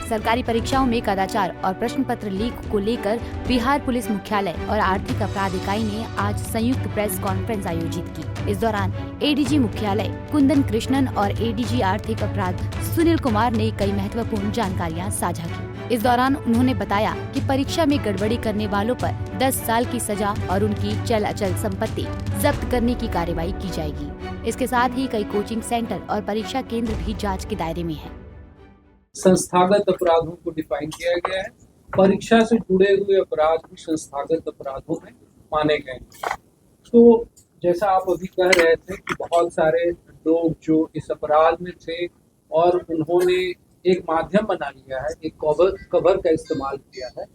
सरकारी परीक्षाओं में कदाचार और प्रश्न पत्र लीक को लेकर बिहार पुलिस मुख्यालय और आर्थिक अपराध इकाई ने आज संयुक्त प्रेस कॉन्फ्रेंस आयोजित की। इस दौरान एडीजी मुख्यालय कुंदन कृष्णन और एडीजी आर्थिक अपराध सुनील कुमार ने कई महत्वपूर्ण जानकारियां साझा की। इस दौरान उन्होंने बताया कि परीक्षा में गड़बड़ी करने वालों पर 10 साल की सजा और उनकी चल अचल संपत्ति जब्त करने की कार्रवाई की जाएगी। इसके साथ ही कई कोचिंग सेंटर और परीक्षा केंद्र भी जांच के दायरे में हैं। संस्थागत अपराधों को डिफाइन किया गया है। परीक्षा से जुड़े हुए अपराध भी संस्थागत अपराधों में माने गए। तो जैसा आप अभी कह रहे थे कि बहुत सारे लोग जो इस अपराध में थे और उन्होंने एक माध्यम बना लिया है, एक कवर का इस्तेमाल किया है,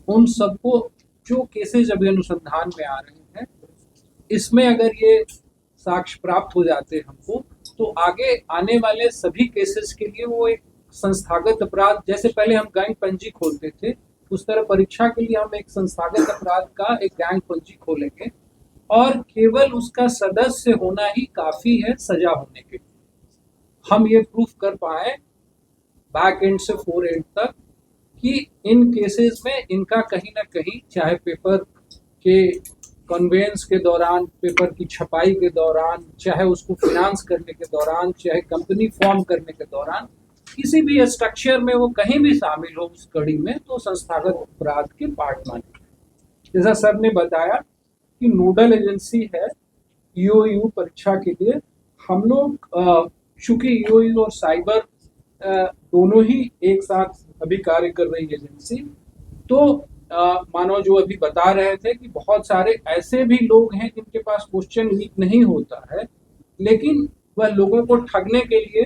उन सबको जो केसेस अभी अनुसंधान में आ रहे हैं, इसमें अगर ये साक्ष्य प्राप्त हो जाते हमको, तो आगे आने वाले सभी केसेस के लिए वो एक संस्थागत अपराध, जैसे पहले हम गैंग पंजी खोलते थे, उस तरह परीक्षा के लिए हम एक संस्थागत अपराध का एक गैंग पंजी खोलेंगे और केवल उसका सदस्य होना ही काफी है सजा होने के लिए। हम ये प्रूफ कर पाए बैक एंड से फोर एंड तक कि इन केसेस में इनका कहीं ना कहीं, चाहे पेपर के कन्वेंस के दौरान, पेपर की छपाई के दौरान, चाहे उसको फाइनेंस करने के दौरान, चाहे कंपनी फॉर्म करने के दौरान, किसी भी स्ट्रक्चर में वो कहीं भी शामिल हो उस कड़ी में, तो संस्थागत अपराध के पार्ट माने। जैसा सर ने बताया कि नोडल एजेंसी है ईओयू परीक्षा के लिए। हम लोग चूंकि ईओयू और साइबर दोनों ही एक साथ अभी कार्य कर रही एजेंसी, तो मानो जो अभी बता रहे थे कि बहुत सारे ऐसे भी लोग हैं जिनके पास क्वेश्चन लीक नहीं होता है, लेकिन वह लोगों को ठगने के लिए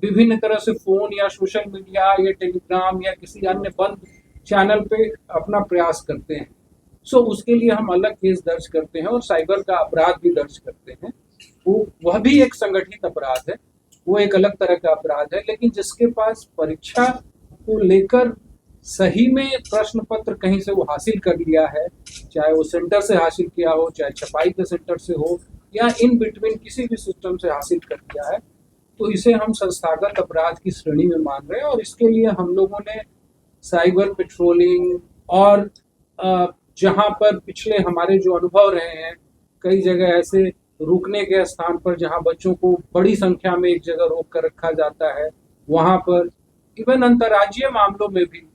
विभिन्न तरह से फोन या सोशल मीडिया या टेलीग्राम या किसी अन्य बंद चैनल पे अपना प्रयास करते हैं। सो उसके लिए हम अलग केस दर्ज करते हैं और साइबर का अपराध भी दर्ज करते हैं। वह भी एक संगठित अपराध है, वो एक अलग तरह का अपराध है। लेकिन जिसके पास परीक्षा को लेकर सही में प्रश्न पत्र कहीं से वो हासिल कर लिया है, चाहे वो सेंटर से हासिल किया हो, चाहे छपाई के सेंटर से हो, या इन बिटवीन किसी भी सिस्टम से हासिल कर लिया है, तो इसे हम संस्थागत अपराध की श्रेणी में मान रहे हैं। और इसके लिए हम लोगों ने साइबर पेट्रोलिंग और जहां पर पिछले हमारे जो अनुभव रहे हैं, कई जगह ऐसे रुकने के स्थान पर जहां बच्चों को बड़ी संख्या में एक जगह रोक कर रखा जाता है, वहां पर इवन अंतर्राज्यीय मामलों में भी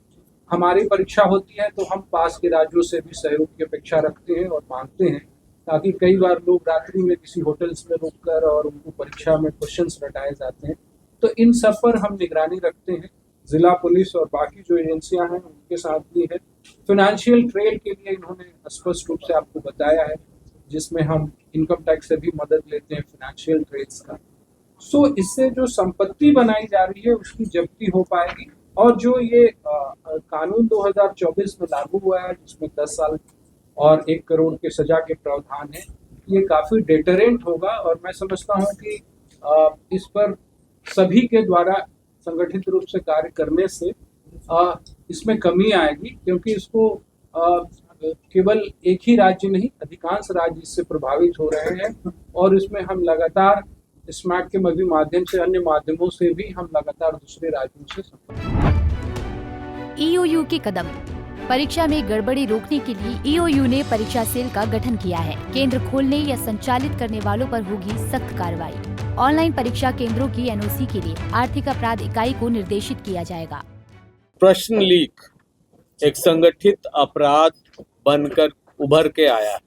हमारी परीक्षा होती है, तो हम पास के राज्यों से भी सहयोग की अपेक्षा रखते हैं और मांगते हैं, ताकि कई बार लोग रात्रि में किसी होटल्स में रुककर और उनको परीक्षा में क्वेश्चंस रटाए जाते हैं। तो इन सब पर हम निगरानी रखते हैं। जिला पुलिस और बाकी जो एजेंसियां हैं उनके साथ भी है। फाइनेंशियल ट्रेल के लिए इन्होंने स्पष्ट रूप से आपको बताया है, जिसमें हम इनकम टैक्स से भी मदद लेते हैं फाइनेंशियल ट्रेल्स का। सो इससे जो संपत्ति बनाई जा रही है उसकी जब्ती हो पाएगी। और जो ये कानून 2024 में लागू हुआ है, जिसमें 10 साल और 1 करोड़ के सजा के प्रावधान है, ये काफी डेटरेंट होगा। और मैं समझता हूँ कि इस पर सभी के द्वारा संगठित रूप से कार्य करने से इसमें कमी आएगी, क्योंकि इसको केवल एक ही राज्य नहीं, अधिकांश राज्य इससे प्रभावित हो रहे हैं। और इसमें हम लगातार स्मार्ट के माध्यम से, अन्य माध्यमों से भी हम लगातार दूसरे राज्यों से ईओयू के कदम। परीक्षा में गड़बड़ी रोकने के लिए ईओयू ने परीक्षा सेल का गठन किया है। केंद्र खोलने या संचालित करने वालों पर होगी सख्त कार्रवाई। ऑनलाइन परीक्षा केंद्रों की एनओसी के लिए आर्थिक अपराध इकाई को निर्देशित किया जाएगा। प्रश्न लीक एक संगठित अपराध बनकर उभर के आया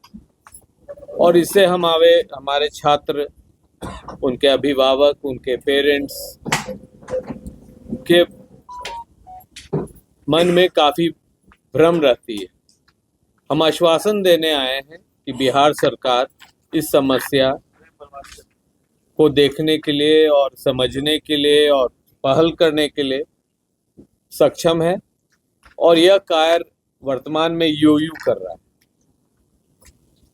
और इससे हमारे छात्र, उनके अभिभावक, उनके पेरेंट्स के मन में काफी भ्रम रहती है। हम आश्वासन देने आए हैं कि बिहार सरकार इस समस्या को देखने के लिए और समझने के लिए और पहल करने के लिए सक्षम है और यह कार्य वर्तमान में ईओयू कर रहा है।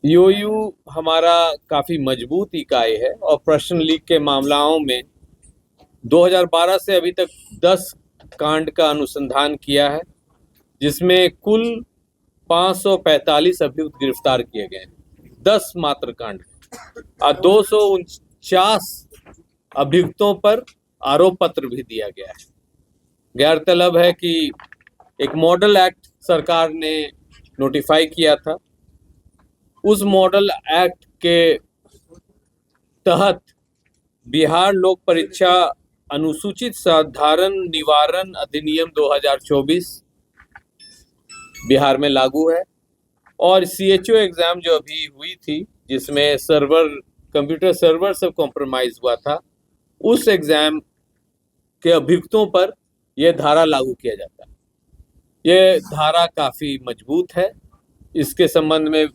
ईओयू हमारा काफी मजबूत इकाई है और प्रश्न लीक के मामलों में 2012 से अभी तक 10 कांड का अनुसंधान किया है, जिसमें कुल 545 अभियुक्त गिरफ्तार किए गए हैं। 10 मात्र कांड और 249 अभियुक्तों पर आरोप पत्र भी दिया गया है। गौरतलब है कि एक मॉडल एक्ट सरकार ने नोटिफाई किया था। उस मॉडल एक्ट के तहत बिहार लोक परीक्षा अनुसूचित साधारण निवारण अधिनियम 2024 बिहार में लागू है और CHO एग्जाम जो अभी हुई थी, जिसमें कंप्यूटर सर्वर सब कॉम्प्रोमाइज हुआ था, उस एग्जाम के अभियुक्तों पर यह धारा लागू किया जाता है। यह धारा काफी मजबूत है। इसके संबंध में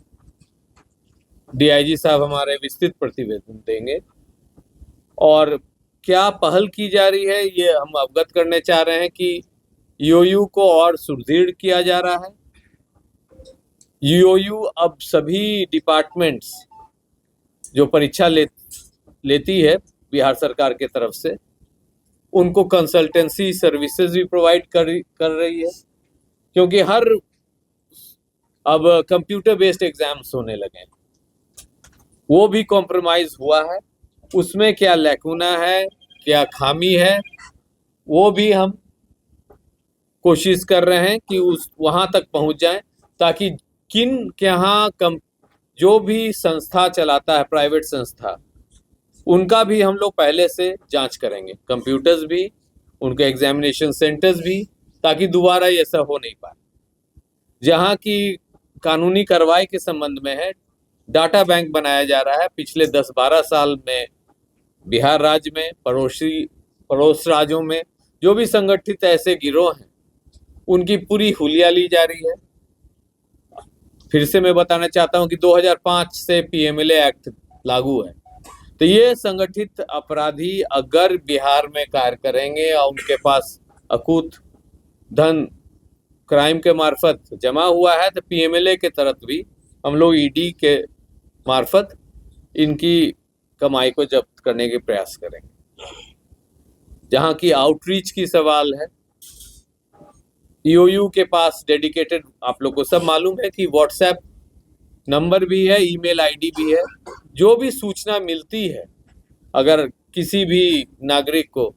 DIG साहब हमारे विस्तृत प्रतिवेदन देंगे और क्या पहल की जा रही है ये हम अवगत करने चाह रहे हैं कि EOU को और सुदृढ़ किया जा रहा है। EOU अब सभी डिपार्टमेंट्स जो परीक्षा लेती है बिहार सरकार के तरफ से, उनको कंसल्टेंसी सर्विसेज भी प्रोवाइड कर रही है, क्योंकि अब कंप्यूटर बेस्ड एग्जाम्स होने लगे हैं। वो भी कॉम्प्रोमाइज हुआ है। उसमें क्या लैकुना है, क्या खामी है, वो भी हम कोशिश कर रहे हैं कि वहां तक पहुंच जाएं, ताकि जो भी संस्था चलाता है, प्राइवेट संस्था, उनका भी हम लोग पहले से जांच करेंगे, कंप्यूटर्स भी, उनके एग्जामिनेशन सेंटर्स भी, ताकि दोबारा ये सब हो नहीं पाए। जहां की कानूनी कार्रवाई के संबंध में है, डाटा बैंक बनाया जा रहा है। पिछले 10-12 साल में बिहार राज्य में, पड़ोस राज्यों में जो भी संगठित ऐसे गिरोह हैं, उनकी पूरी हुलिया ली जा रही है। फिर से मैं बताना चाहता हूं कि 2005 से PMLA एक्ट लागू है। तो ये संगठित अपराधी अगर बिहार में कार्य करेंगे और उनके पास अकूत धन क्राइम के मार्फत जमा हुआ है, तो PMLA के तहत भी हम लोग ED के मार्फत इनकी कमाई को जब्त करने के प्रयास करेंगे। जहां की आउटरीच की सवाल है, EOU के पास डेडिकेटेड, आप लोग को सब मालूम है कि WhatsApp नंबर भी है, ईमेल ID भी है। जो भी सूचना मिलती है अगर किसी भी नागरिक को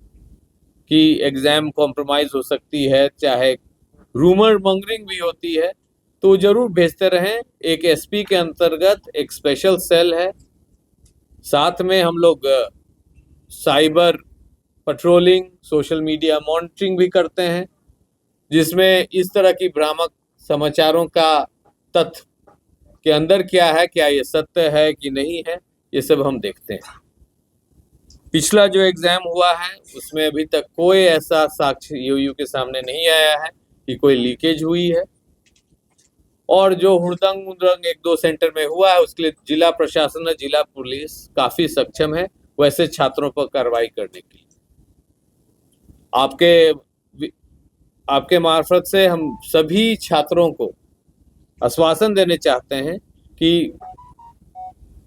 कि एग्जाम कॉम्प्रोमाइज हो सकती है, चाहे रूमर मॉन्गरिंग भी होती है, तो जरूर भेजते रहें। एक SP के अंतर्गत एक स्पेशल सेल है, साथ में हम लोग cyber patrolling, social media monitoring भी करते हैं, जिसमें इस तरह की भ्रामक समाचारों का तथ्य के अंदर क्या है, क्या ये सत्य है कि नहीं है, ये सब हम देखते हैं। पिछला जो एग्जाम हुआ है उसमें अभी तक कोई ऐसा साक्ष्य EOU के सामने नहीं आया है कि कोई लीकेज हुई है, और जो हुड़दंग मुदंग 1-2 सेंटर में हुआ है उसके लिए जिला प्रशासन और जिला पुलिस काफी सक्षम है वैसे छात्रों पर कार्रवाई करने के लिए। आपके मार्फत से हम सभी छात्रों को आश्वासन देने चाहते हैं कि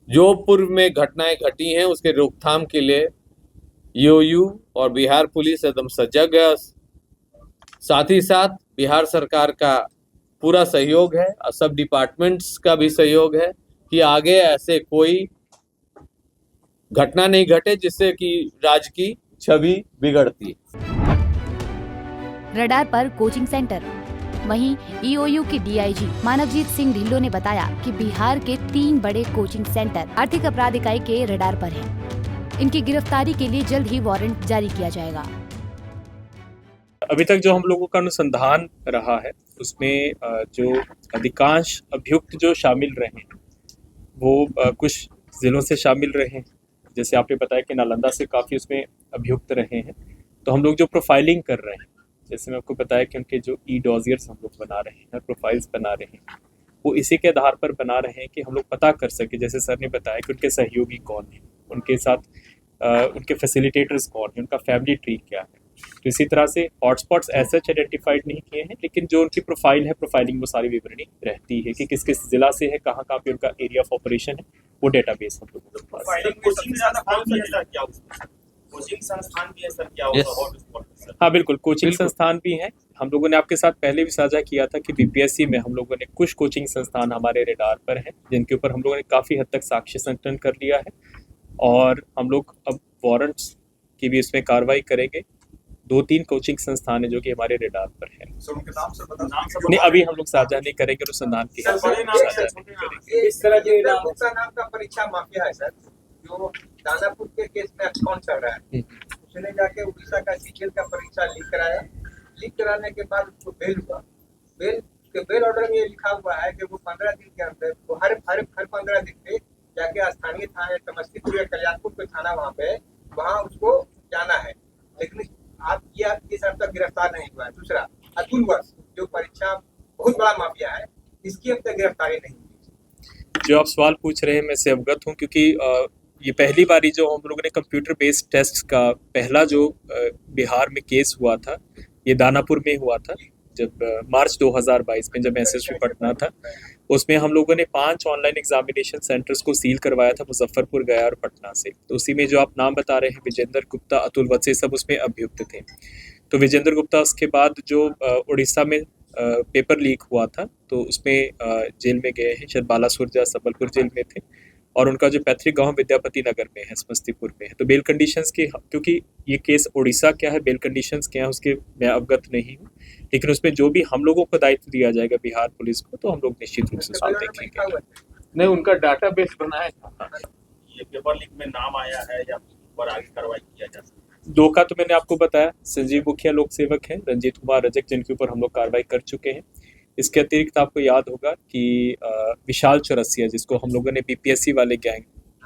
जो पूर्व में घटनाएं घटी हैं उसके रोकथाम के लिए EOU और बिहार पुलिस एकदम सजग है। साथ ही साथ बिहार सरकार का पूरा सहयोग है और सब डिपार्टमेंट्स का भी सहयोग है कि आगे ऐसे कोई घटना नहीं घटे जिससे कि राज्य की छवि बिगड़ती है। रडार पर कोचिंग सेंटर। वहीं EOU के DIG मानवजीत सिंह ढिल्लों ने बताया कि बिहार के 3 बड़े कोचिंग सेंटर आर्थिक अपराध इकाई के रडार पर हैं। इनकी गिरफ्तारी के लिए जल्द ही वारंट जारी किया जाएगा। अभी तक जो हम लोगों का अनुसंधान रहा है उसमें जो अधिकांश अभियुक्त जो शामिल रहे हैं वो कुछ जिलों से शामिल रहे हैं। जैसे आपने बताया कि नालंदा से काफ़ी उसमें अभियुक्त रहे हैं। तो हम लोग जो प्रोफाइलिंग कर रहे हैं, जैसे मैं आपको बताया कि उनके जो डॉजियर्स हम लोग बना रहे हैं, प्रोफाइल्स बना रहे हैं, वो इसी के आधार पर बना रहे हैं कि हम लोग पता कर सके, जैसे सर ने बताया कि उनके सहयोगी कौन हैं, उनके साथ उनके फैसिलिटेटर्स कौन हैं, उनका फैमिली ट्री क्या है। तो इसी तरह से हॉटस्पॉट्स ऐसे आइडेंटिफाइड नहीं किए हैं, लेकिन जो उनकी प्रोफाइल है, प्रोफाइलिंग में सारी विवरणी रहती है कि किस किस जिला से है, कहाँ कहाँ पे उनका एरिया ऑफ ऑपरेशन है, वो डेटाबेस हम लोगों के पास है। हाँ बिल्कुल, कोचिंग संस्थान भी हैं। हम लोगों ने आपके साथ पहले भी साझा किया था कि BPSC में हम लोगों ने कुछ कोचिंग संस्थान हमारे रेडार पर हैं, जिनके ऊपर हम लोगों ने काफ़ी हद तक साक्ष्य संकलन कर लिया है, और हम लोग अब वारंट्स की भी इसमें कार्रवाई करेंगे। 2-3 कोचिंग संस्थान है जो कि हमारे रेडार पर है। सर उनके नाम से बता नहीं, अभी हम लोग साझा नहीं करेंगे, अनुसंधान के सर, बड़े नाम साझा नहीं करेंगे। इस तरह के गुप्ता नाम का परीक्षा माफिया है सर, जो दानापुर के केस में अकाउंट चल रहा है। उसने जाके उड़ीसा का सीजीएल का परीक्षा लीक कराया। लीक कराने के बाद उसको बेल हुआ। बेल ऑर्डर में ये लिखा हुआ है कि वो 15 दिन के अंदर, वो हर 15 दिन पे जाके स्थानीय थाने समस्तीपुर या कल्याणपुर के थाना वहाँ उसको जाना है। लेकिन आप ये सब तक गिरफ्तार नहीं हुआ है। दूसरा, अतुल वर्ष जो परीक्षा बहुत बड़ा माफिया है, इसकी अब तक गिरफ्तारी नहीं हुई। जो आप सवाल पूछ रहे हैं मैं से अवगत हूँ, क्योंकि ये पहली बारी जो हम लोगों ने कंप्यूटर बेस्ड टेस्ट का पहला जो बिहार में केस हुआ था, ये दानापुर में हुआ था। जब मार्च 2022 में जब एसएससी पटना था, उसमें हम लोगों ने 5 ऑनलाइन एग्जामिनेशन सेंटर्स को सील करवाया था, मुजफ्फरपुर, गया और पटना से। तो उसी में जो आप नाम बता रहे हैं, विजेंद्र गुप्ता, अतुल वत्से, सब उसमें अभियुक्त थे। तो विजेंद्र गुप्ता उसके बाद जो उड़ीसा में पेपर लीक हुआ था, तो उसमें जेल में गए हैं, शायद बालासुरजा सबलपुर जेल में थे, और उनका जो पैतृक गांव विद्यापति नगर में है, समस्तीपुर में है। तो बेल कंडीशंस के, क्योंकि ये केस उड़ीसा क्या है, बेल कंडीशंस क्या है उसके मैं अवगत नहीं हूँ, लेकिन उसमें जो भी हम लोगों को दायित्व दिया जाएगा बिहार पुलिस को, तो हम लोग निश्चित रूप से उसको देखेंगे। नहीं, उनका डाटाबेस बनाया था। ये पेपर लीक में नाम आया है या पर आगे कार्रवाई किया जा सकता है? 2 का तो मैंने आपको बताया, संजीव मुखिया लोक सेवक हैं, रंजीत कुमार रजक, जिनके ऊपर हम लोग कार्रवाई कर चुके हैं। इसके अतिरिक्त आपको याद होगा कि विशाल चौरसिया, जिसको हम लोगों ने बीपीएससी वाले गैंग,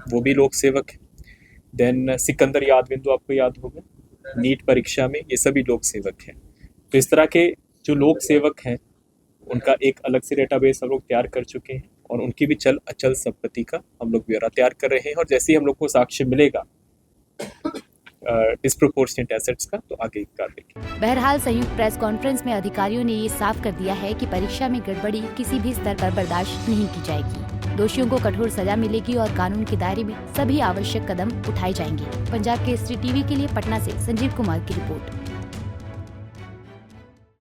वो भी लोक सेवक है। देन सिकंदर यादविंदु आपको याद होगा, नीट परीक्षा में, ये सभी लोक सेवक हैं। तो इस तरह के जो लोक सेवक हैं, उनका एक अलग से डेटाबेस हम लोग तैयार कर चुके हैं, और उनकी भी चल अचल संपत्ति का हम लोग ब्यौरा तैयार कर रहे हैं। और जैसे ही हम लोग को साक्ष्य मिलेगा डिस्प्रोपोर्शनेट एसेट्स का, तो आगे कार्रवाई। बहरहाल संयुक्त प्रेस कॉन्फ्रेंस में अधिकारियों ने ये साफ कर दिया है कि परीक्षा में गड़बड़ी किसी भी स्तर पर बर्दाश्त नहीं की जाएगी। दोषियों को कठोर सजा मिलेगी और कानून के दायरे में सभी आवश्यक कदम उठाए जाएंगे। पंजाब केसरी टीवी के लिए पटना से संजीव कुमार की रिपोर्ट।